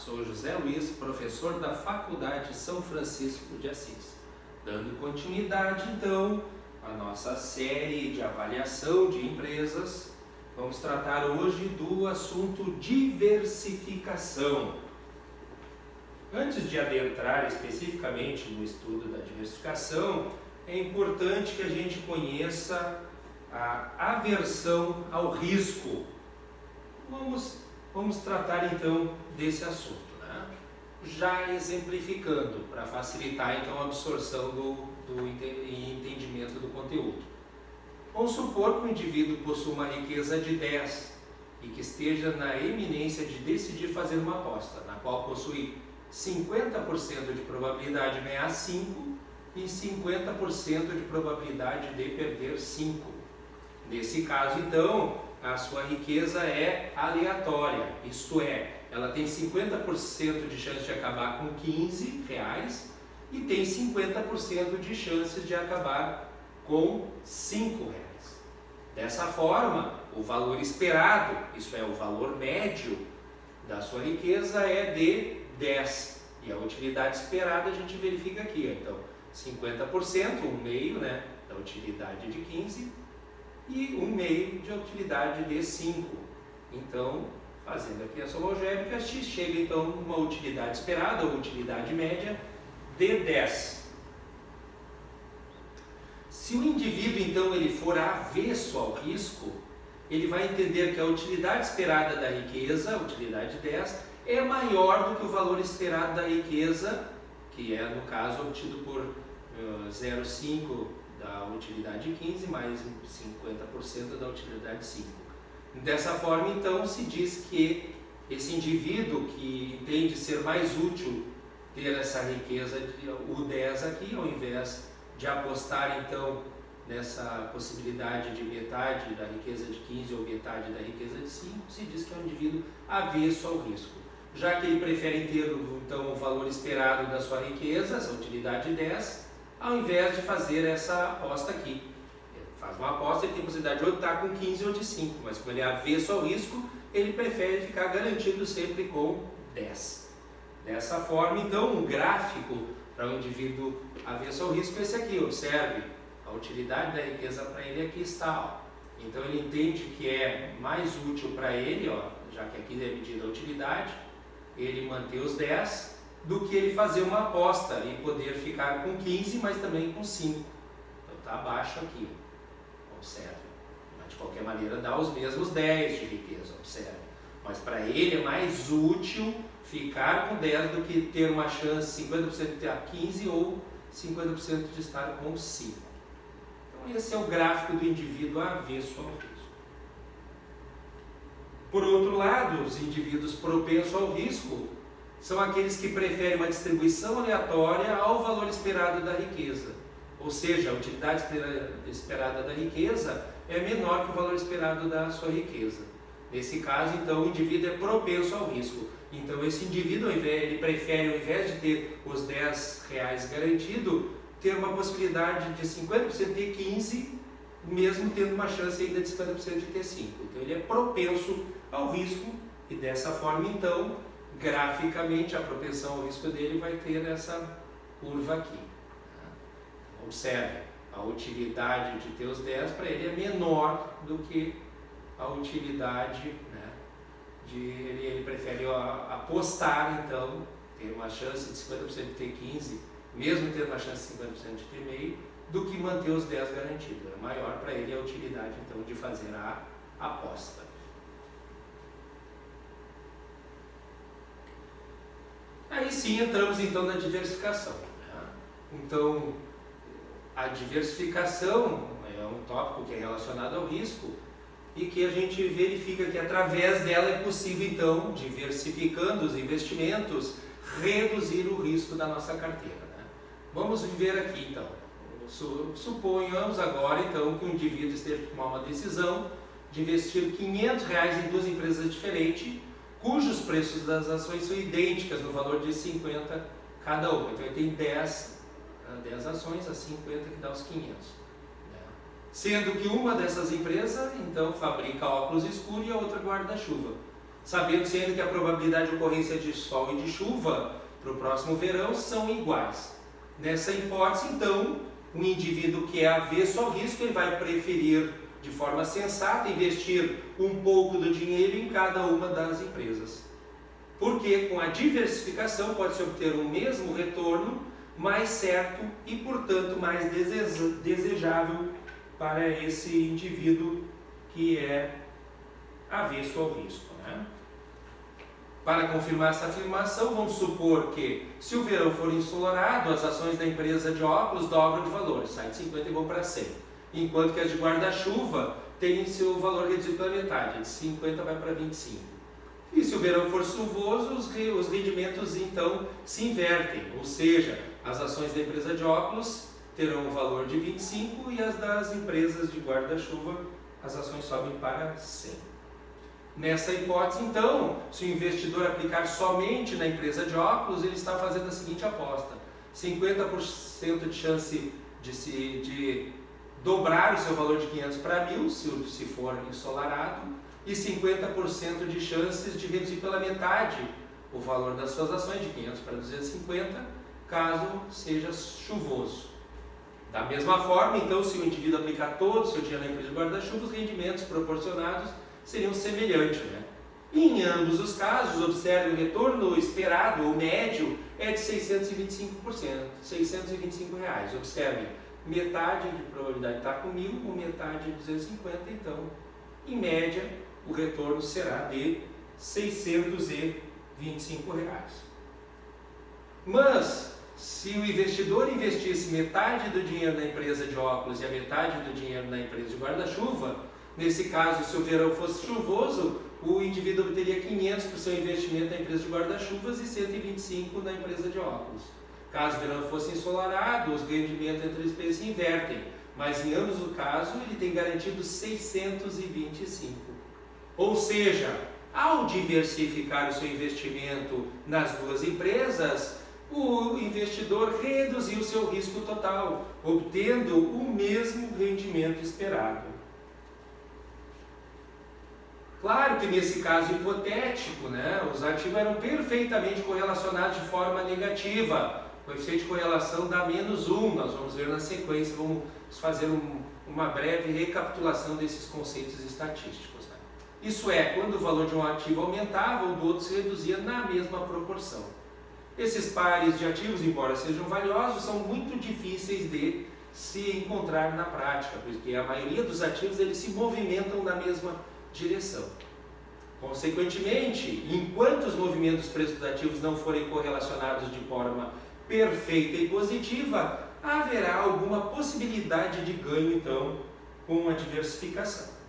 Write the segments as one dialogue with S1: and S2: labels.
S1: sou José Luiz, professor da Faculdade São Francisco de Assis. Dando continuidade, então, à nossa série de avaliação de empresas, vamos tratar hoje do assunto diversificação. Antes de adentrar especificamente no estudo da diversificação, é importante que a gente conheça a aversão ao risco. Vamos tratar então desse assunto, né? Já exemplificando, para facilitar então a absorção e entendimento do conteúdo. Vamos supor que o indivíduo possua uma riqueza de 10 e que esteja na iminência de decidir fazer uma aposta, na qual possui 50% de probabilidade de ganhar 5 e 50% de probabilidade de perder 5. Nesse caso, então, a sua riqueza é aleatória, isto é, ela tem 50% de chance de acabar com R$15 e tem 50% de chances de acabar com R$5. Dessa forma, o valor esperado, isso é, o valor médio da sua riqueza é de 10. E a utilidade esperada a gente verifica aqui, então, 50%, um meio, né, da utilidade de 15 e um meio de utilidade de 5. Então, fazendo aqui a soma algébrica, x chega então numa utilidade esperada ou utilidade média de 10. Se o indivíduo então ele for avesso ao risco, ele vai entender que a utilidade esperada da riqueza, a utilidade 10, é maior do que o valor esperado da riqueza, que é no caso obtido por 0,5 da utilidade 15 mais 50% da utilidade 5. Dessa forma, então, se diz que esse indivíduo que entende ser mais útil ter essa riqueza, o 10 aqui, ao invés de apostar, então, nessa possibilidade de metade da riqueza de 15 ou metade da riqueza de 5, se diz que é um indivíduo avesso ao risco. Já que ele prefere ter, então, o valor esperado da sua riqueza, essa utilidade 10, ao invés de fazer essa aposta aqui. Ele faz uma aposta, ele tem a possibilidade de optar com 15 ou de 5, mas como ele é avesso ao risco, ele prefere ficar garantido sempre com 10. Dessa forma, então, um gráfico para um indivíduo avesso ao risco é esse aqui, observe, a utilidade da riqueza para ele aqui está, ó. Então ele entende que é mais útil para ele, ó, já que aqui é medida a utilidade, ele manter os 10, do que ele fazer uma aposta e poder ficar com 15, mas também com 5. Então está abaixo aqui, observe. Mas de qualquer maneira dá os mesmos 10 de riqueza, observe. Mas para ele é mais útil ficar com 10 do que ter uma chance 50% de ter 15 ou 50% de estar com 5. Então esse é o gráfico do indivíduo avesso ao risco. Por outro lado, os indivíduos propensos ao risco são aqueles que preferem uma distribuição aleatória ao valor esperado da riqueza. Ou seja, a utilidade esperada da riqueza é menor que o valor esperado da sua riqueza. Nesse caso, então, o indivíduo é propenso ao risco. Então, esse indivíduo, ele prefere, ao invés de ter os R$10 garantido, ter uma possibilidade de 50% de 15, mesmo tendo uma chance ainda de 50% de ter 5. Então, ele é propenso ao risco e, dessa forma, então, graficamente, a propensão ao risco dele vai ter essa curva aqui. Observe, a utilidade de ter os 10 para ele é menor do que a utilidade, né, ele prefere apostar, então, ter uma chance de 50% de ter 15, mesmo tendo uma chance de 50% de ter meio, do que manter os 10 garantidos. É maior para ele a utilidade, então, de fazer a aposta. Aí sim entramos então na diversificação, né? Então, a diversificação é um tópico que é relacionado ao risco e que a gente verifica que através dela é possível então, diversificando os investimentos, reduzir o risco da nossa carteira, né? Vamos ver aqui então. Suponhamos agora então que o indivíduo esteja a tomar uma decisão de investir R$500 em duas empresas diferentes, cujos preços das ações são idênticas no valor de 50 cada uma. Então ele tem 10 ações a 50 que dá os 500. Né? Sendo que uma dessas empresas então fabrica óculos escuros e a outra guarda-chuva. sabendo-se ainda que a probabilidade de ocorrência de sol e de chuva para o próximo verão são iguais. Nessa hipótese, então, um indivíduo que é avesso ao risco, ele vai preferir, de forma sensata, investir um pouco do dinheiro em cada uma das empresas. Porque com a diversificação pode-se obter o mesmo retorno, mais certo e, portanto, mais desejável para esse indivíduo que é avesso ao risco, né? Para confirmar essa afirmação, vamos supor que, se o verão for ensolarado, as ações da empresa de óculos dobram de valor, saem de 50 e vão para 100, enquanto que as de guarda-chuva têm seu valor reduzido pela metade, de 50 vai para 25. E se o verão for chuvoso, os rendimentos então se invertem, ou seja, as ações da empresa de óculos terão o valor de 25 e as das empresas de guarda-chuva, as ações sobem para 100. Nessa hipótese, então, se o investidor aplicar somente na empresa de óculos, ele está fazendo a seguinte aposta: 50% de chance de dobrar o seu valor de 500 para 1.000, se for ensolarado, e 50% de chances de reduzir pela metade o valor das suas ações, de 500 para 250, caso seja chuvoso. Da mesma forma, então, se o indivíduo aplicar todo o seu dinheiro na empresa de guarda-chuva, os rendimentos proporcionados seriam semelhantes, né? Em ambos os casos, observe o retorno esperado, ou médio, é de 625%, R$625. Observe, metade de probabilidade está com 1.000, ou metade de 250, então, em média, o retorno será de R$625. Mas, se o investidor investisse metade do dinheiro na empresa de óculos e a metade do dinheiro na empresa de guarda-chuva, nesse caso, se o verão fosse chuvoso, o indivíduo obteria 500 para o seu investimento na empresa de guarda-chuvas e 125 na empresa de óculos. Caso o verão fosse ensolarado, os rendimentos entre as empresas se invertem, mas em ambos os casos ele tem garantido 625. Ou seja, ao diversificar o seu investimento nas duas empresas, o investidor reduziu o seu risco total, obtendo o mesmo rendimento esperado. Claro que nesse caso hipotético, né, os ativos eram perfeitamente correlacionados de forma negativa. O coeficiente de correlação dá -1, nós vamos ver na sequência, vamos fazer uma breve recapitulação desses conceitos estatísticos, né? Isso é, quando o valor de um ativo aumentava, o do outro se reduzia na mesma proporção. Esses pares de ativos, embora sejam valiosos, são muito difíceis de se encontrar na prática, porque a maioria dos ativos eles se movimentam na mesma direção. Consequentemente, enquanto os movimentos dos preços dos ativos não forem correlacionados de forma perfeita e positiva, haverá alguma possibilidade de ganho, então, com a diversificação.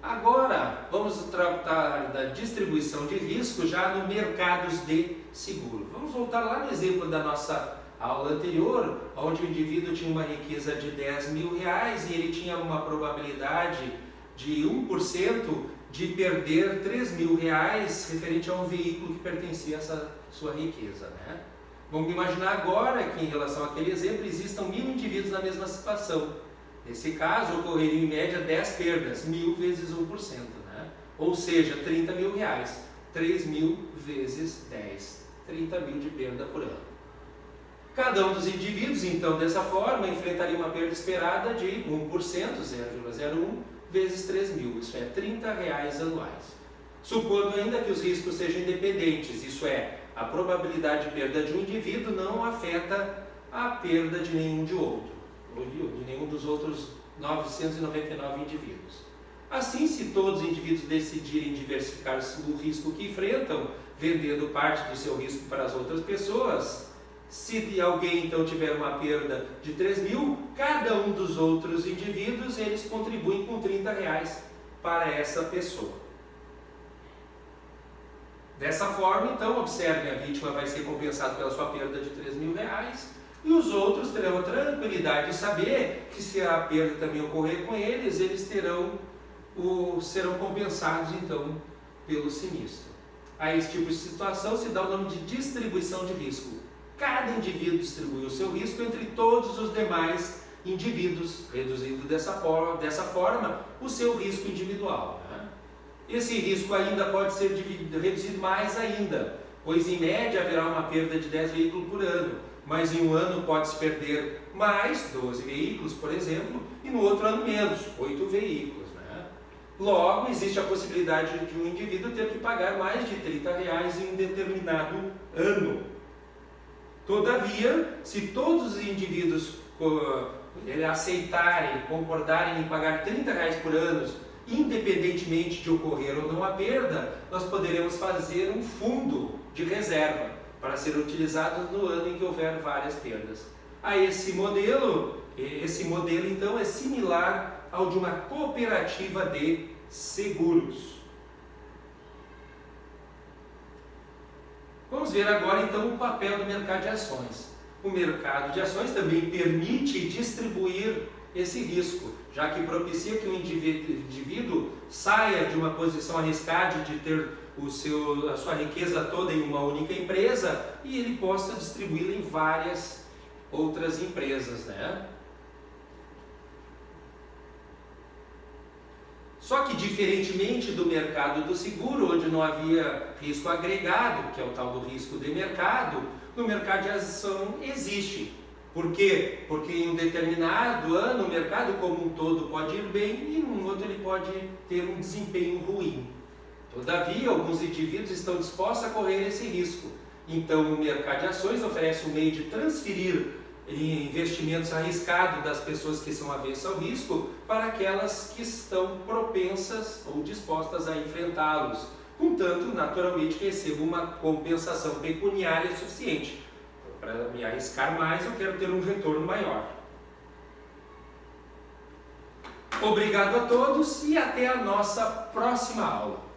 S1: Agora, vamos tratar da distribuição de risco já no mercados de seguro. Vamos voltar lá no exemplo da nossa aula anterior, onde o indivíduo tinha uma riqueza de R$10.000 e ele tinha uma probabilidade de 1% de perder R$3.000 referente a um veículo que pertencia a essa sua riqueza, né? Vamos imaginar agora que, em relação àquele exemplo, existam 1.000 indivíduos na mesma situação. Nesse caso, ocorreriam em média 10 perdas, 1.000 vezes 1%, né? Ou seja, R$30.000, 3.000 vezes 10, 30.000 de perda por ano. Cada um dos indivíduos, então, dessa forma, enfrentaria uma perda esperada de 1%, 0,01, vezes 3.000, isso é R$30 anuais. Supondo ainda que os riscos sejam independentes, isso é, a probabilidade de perda de um indivíduo não afeta a perda de nenhum de outro, ou de nenhum dos outros 999 indivíduos. Assim, se todos os indivíduos decidirem diversificar o risco que enfrentam, vendendo parte do seu risco para as outras pessoas, se alguém então tiver uma perda de 3.000, cada um dos outros indivíduos eles contribuem com R$30 para essa pessoa. Dessa forma, então, observem, a vítima vai ser compensada pela sua perda de R$3.000 e os outros terão a tranquilidade de saber que, se a perda também ocorrer com eles, eles serão compensados então pelo sinistro. A esse tipo de situação se dá o nome de distribuição de risco. Cada indivíduo distribui o seu risco entre todos os demais indivíduos, reduzindo dessa forma o seu risco individual, né? Esse risco ainda pode ser reduzido mais ainda, pois em média haverá uma perda de 10 veículos por ano, mas em um ano pode-se perder mais 12 veículos, por exemplo, e no outro ano menos, 8 veículos. Logo, existe a possibilidade de um indivíduo ter que pagar mais de R$30 em um determinado ano. Todavia, se todos os indivíduos aceitarem, concordarem em pagar R$30 por ano, independentemente de ocorrer ou não a perda, nós poderemos fazer um fundo de reserva para ser utilizado no ano em que houver várias perdas. Esse modelo então é similar ao de uma cooperativa de seguros. Vamos ver agora então o papel do mercado de ações. O mercado de ações também permite distribuir esse risco, já que propicia que o indivíduo saia de uma posição arriscada de ter a sua riqueza toda em uma única empresa e ele possa distribuí-la em várias outras empresas, né? Só que, diferentemente do mercado do seguro, onde não havia risco agregado, que é o tal do risco de mercado, no mercado de ação existe. Por quê? Porque em um determinado ano o mercado como um todo pode ir bem e em outro ele pode ter um desempenho ruim. Todavia, alguns indivíduos estão dispostos a correr esse risco. Então, o mercado de ações oferece um meio de transferir investimentos arriscados das pessoas que são avessas ao risco para aquelas que estão propensas ou dispostas a enfrentá-los, contanto, naturalmente, que recebam uma compensação pecuniária suficiente. Para me arriscar mais, eu quero ter um retorno maior. Obrigado a todos e até a nossa próxima aula.